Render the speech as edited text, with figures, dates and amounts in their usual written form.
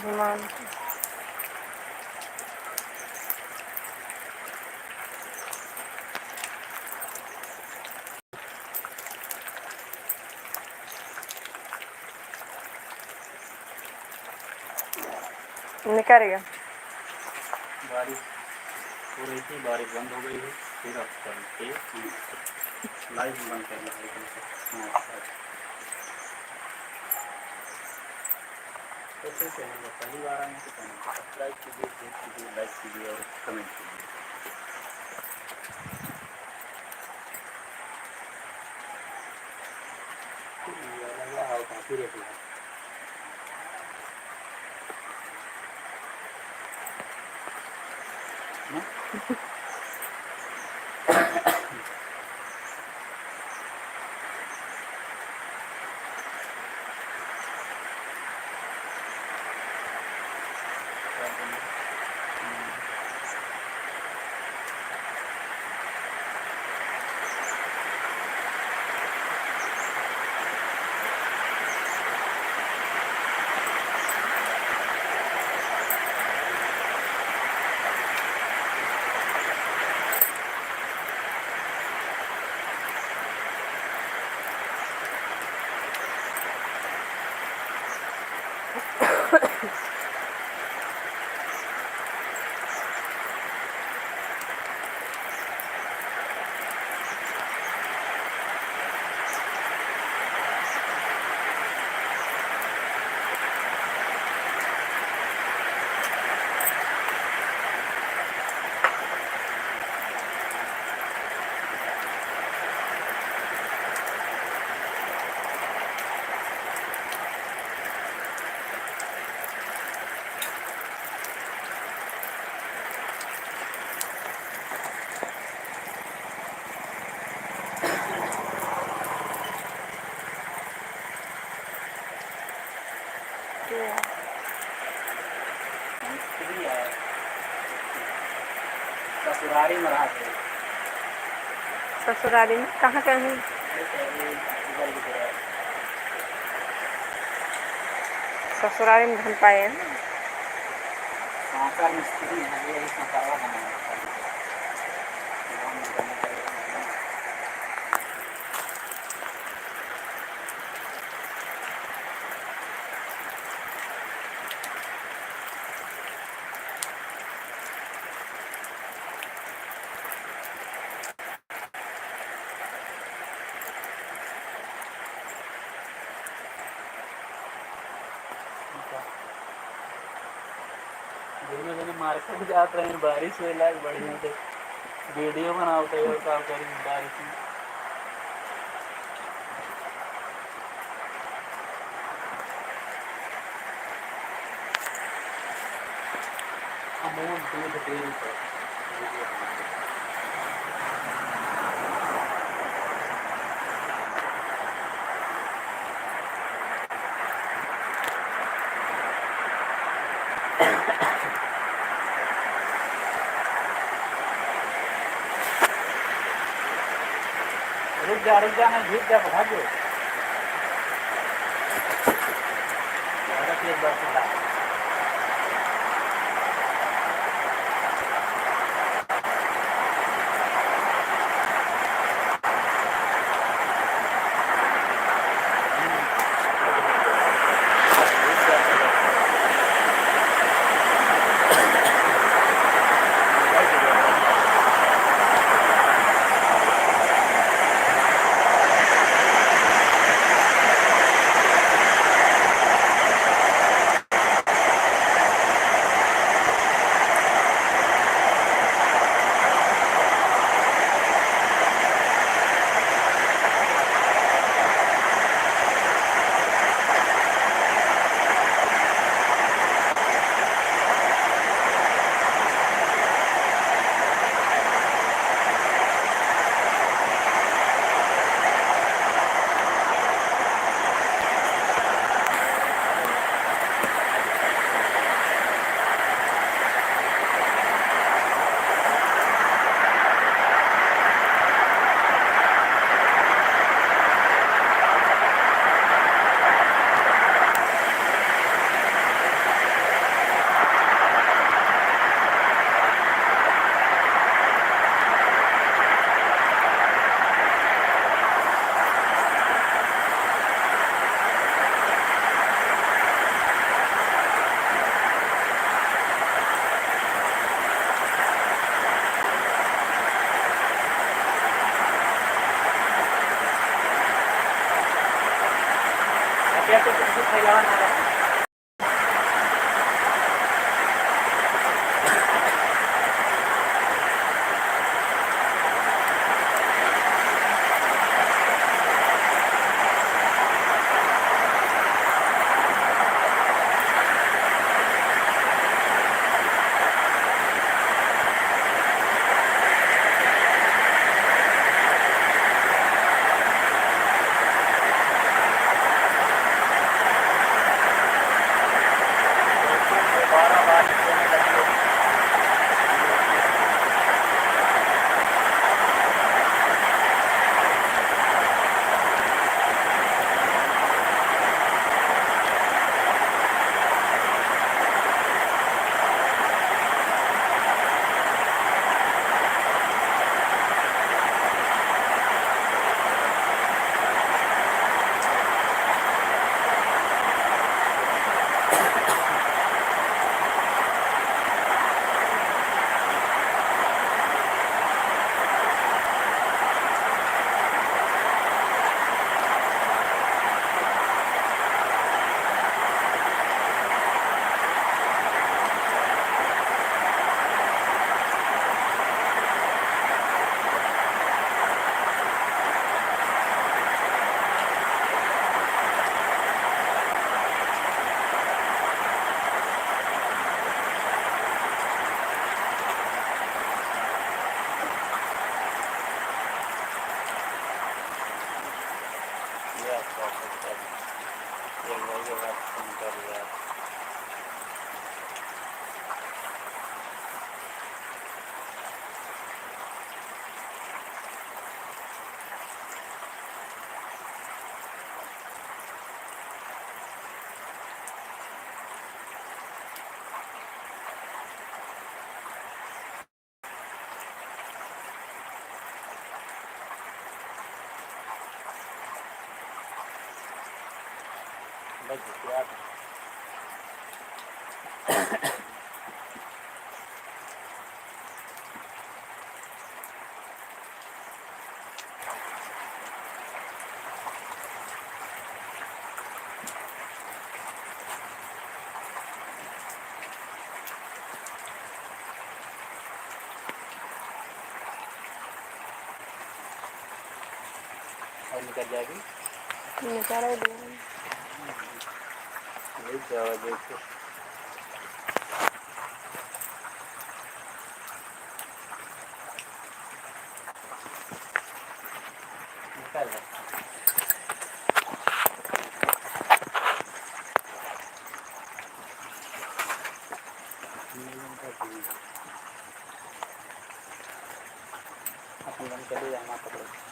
विमान निकल गया। बारिश हो रही थी, बारिश बंद हो गई है, फिर अब चलते लाइव बंद करना है। कैसे चलेगा? पहली बार आने के चैनल को सब्सक्राइब कीजिए, शेयर कीजिए, लाइक कीजिए और कमेंट कीजिए। काफ़ी ससुरारी में रहा थे। ससुराली में कहाँ कहीं ससुराली में घूम पाए हैं। सांकर मिस्त्री है, यही सांकरवा बनाया मार्केट जाते रहे, बारिश होला बढ़िया से वीडियो बनाते हो काम करी बारिश में। अमूल दूध डेयरी पर रुक जा नहीं झुक जा भागो एक बार से तो कुछ फैलावा ना रहा बस क्या और निकल जाएगी निकाल दिया नहीं जावा देखो निकाल अपन बंद कर जाना पकड़ो